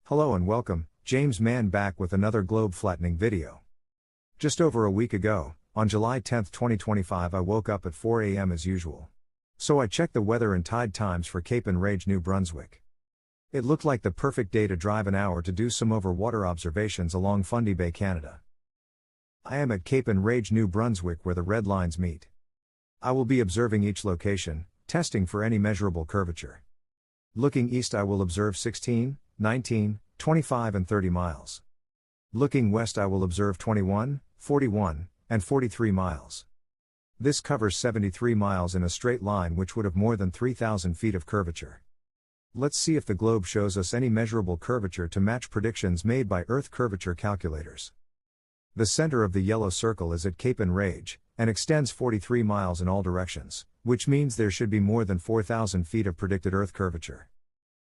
Hello and welcome, JamesMann back with another globe flattening video. Just over a week ago, on July 10, 2025 I woke up at 4 a.m. as usual. So I checked the weather and tide times for Cape Enrage, New Brunswick. It looked like the perfect day to drive an hour to do some over-water observations along Fundy Bay, Canada. I am at Cape Enrage, New Brunswick where the red lines meet. I will be observing each location, testing for any measurable curvature. Looking east I will observe 16, 19, 25 and 30 miles. Looking west I will observe 21, 41, and 43 miles. This covers 73 miles in a straight line, which would have more than 3,000 feet of curvature. Let's see if the globe shows us any measurable curvature to match predictions made by Earth curvature calculators. The center of the yellow circle is at Cape Enrage, and extends 43 miles in all directions, which means there should be more than 4,000 feet of predicted Earth curvature.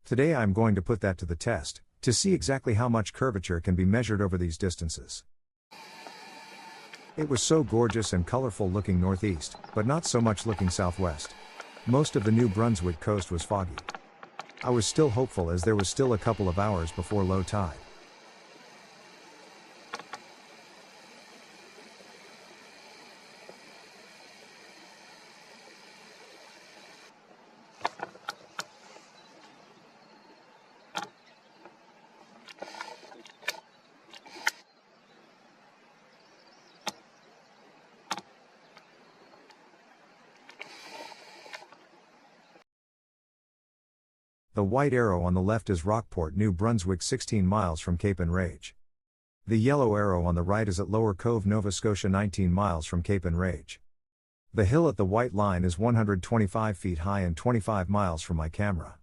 Today I'm going to put that to the test, to see exactly how much curvature can be measured over these distances. It was so gorgeous and colorful looking northeast, but not so much looking southwest. Most of the New Brunswick coast was foggy. I was still hopeful as there was still a couple of hours before low tide. The white arrow on the left is Rockport, New Brunswick, 16 miles from Cape Enrage. The yellow arrow on the right is at Lower Cove, Nova Scotia, 19 miles from Cape Enrage. The hill at the white line is 125 feet high and 25 miles from my camera.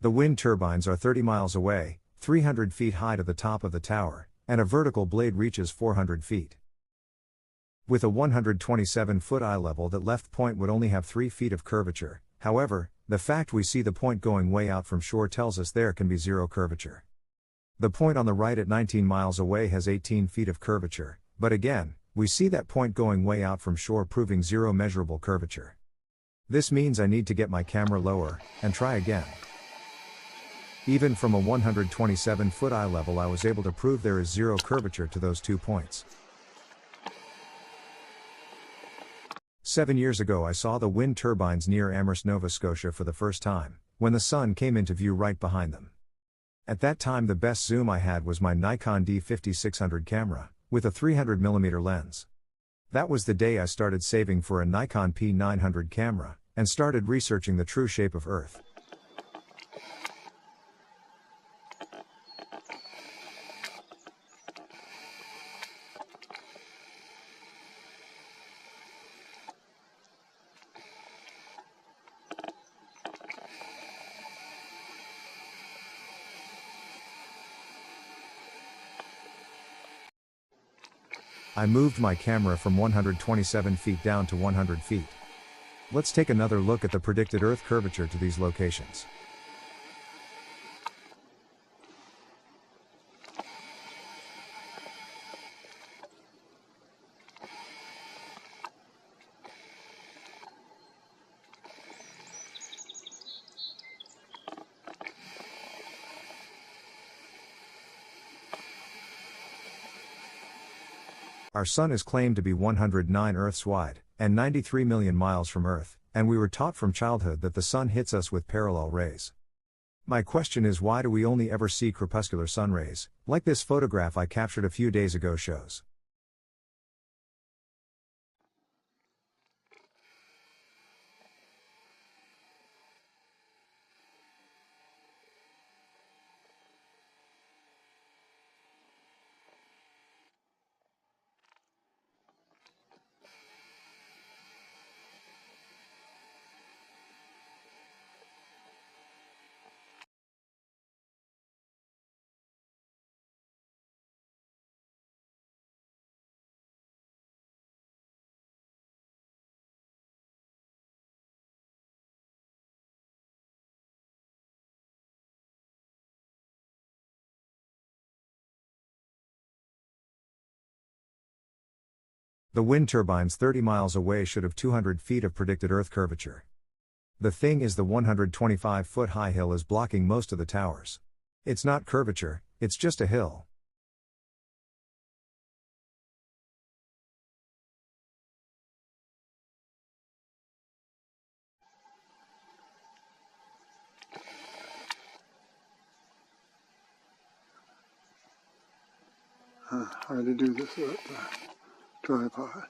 The wind turbines are 30 miles away, 300 feet high to the top of the tower, and a vertical blade reaches 400 feet. With a 127-foot eye level, that left point would only have 3 feet of curvature. However, the fact we see the point going way out from shore tells us there can be zero curvature. The point on the right at 19 miles away has 18 feet of curvature, but again, we see that point going way out from shore, proving zero measurable curvature. This means I need to get my camera lower, and try again. Even from a 127-foot eye level I was able to prove there is zero curvature to those 2 points. 7 years ago I saw the wind turbines near Amherst, Nova Scotia for the first time, when the sun came into view right behind them. At that time the best zoom I had was my Nikon D5600 camera, with a 300mm lens. That was the day I started saving for a Nikon P900 camera, and started researching the true shape of Earth. I moved my camera from 127 feet down to 100 feet. Let's take another look at the predicted Earth curvature to these locations. Our Sun is claimed to be 109 Earths wide, and 93 million miles from Earth, and we were taught from childhood that the Sun hits us with parallel rays. My question is, why do we only ever see crepuscular sun rays, like this photograph I captured a few days ago shows? The wind turbines 30 miles away should have 200 feet of predicted Earth curvature. The thing is, the 125-foot high hill is blocking most of the towers. It's not curvature, it's just a hill. Hard to do this with the tripod.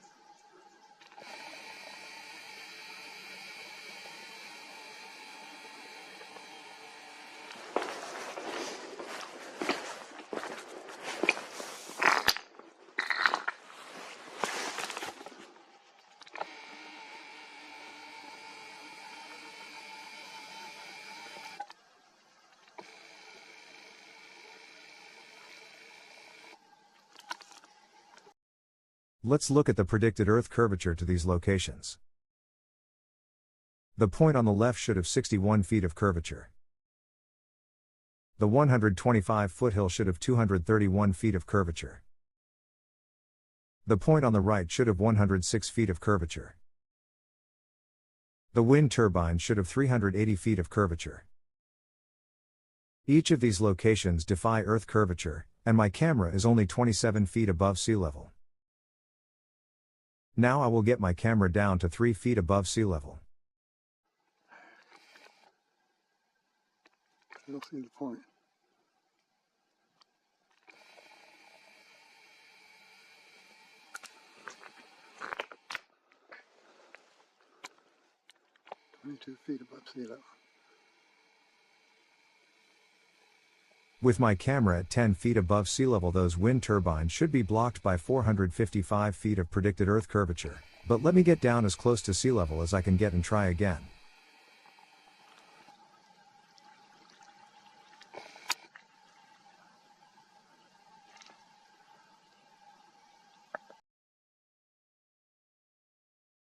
Let's look at the predicted Earth curvature to these locations. The point on the left should have 61 feet of curvature. The 125 foothill should have 231 feet of curvature. The point on the right should have 106 feet of curvature. The wind turbine should have 380 feet of curvature. Each of these locations defy Earth curvature, and my camera is only 27 feet above sea level. Now I will get my camera down to 3 feet above sea level. I don't see the point. "22 feet above sea level." With my camera at 10 feet above sea level, those wind turbines should be blocked by 455 feet of predicted Earth curvature, but let me get down as close to sea level as I can get and try again.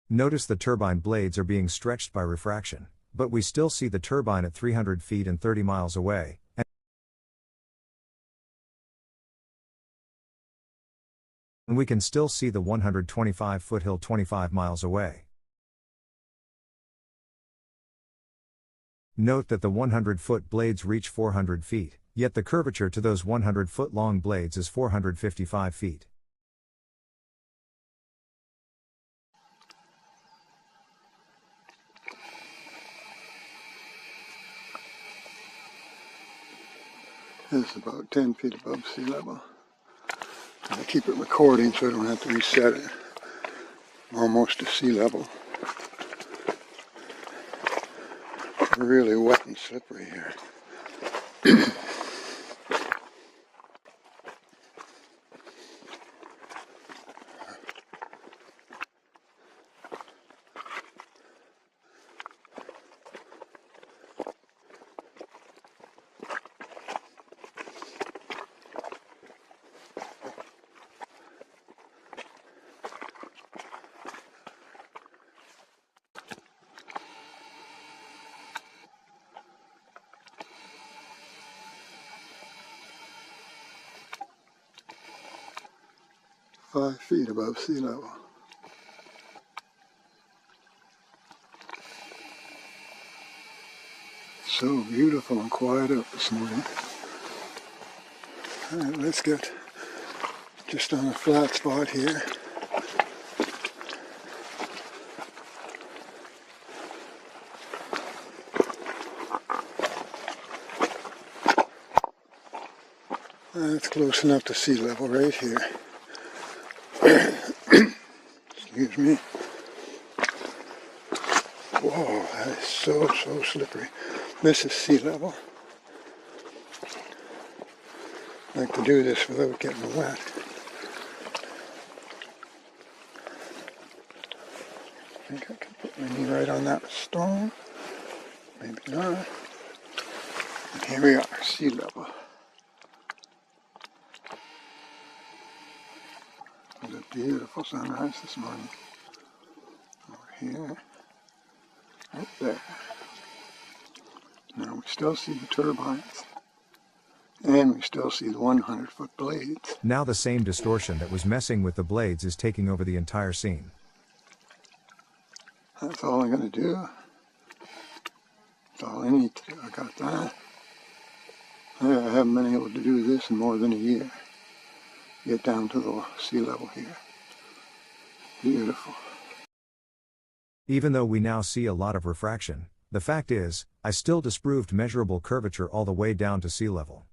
Notice the turbine blades are being stretched by refraction, but we still see the turbine at 300 feet and 30 miles away, and we can still see the 125 foothill 25 miles away. Note that the 100-foot blades reach 400 feet, yet the curvature to those 100-foot long blades is 455 feet. It's about 10 feet above sea level. I keep it recording so I don't have to reset it. I'm almost to sea level. It's really wet and slippery here. "5 feet above sea level." So beautiful and quiet out this morning. Alright, let's get just on a flat spot here. That's close enough to sea level right here. Excuse me. Whoa, that is so slippery. This is sea level. I like to do this without getting wet. I think I can put my knee right on that stone. Maybe not. And here we are, sea level. It was a beautiful sunrise this morning. Over here. Right there. Now we still see the turbines. And we still see the 100-foot blades. Now the same distortion that was messing with the blades is taking over the entire scene. That's all I'm going to do. That's all I need to do. I got that. I haven't been able to do this in more than a year. Get down to the sea level here. Beautiful. Even though we now see a lot of refraction, the fact is, I still disproved measurable curvature all the way down to sea level.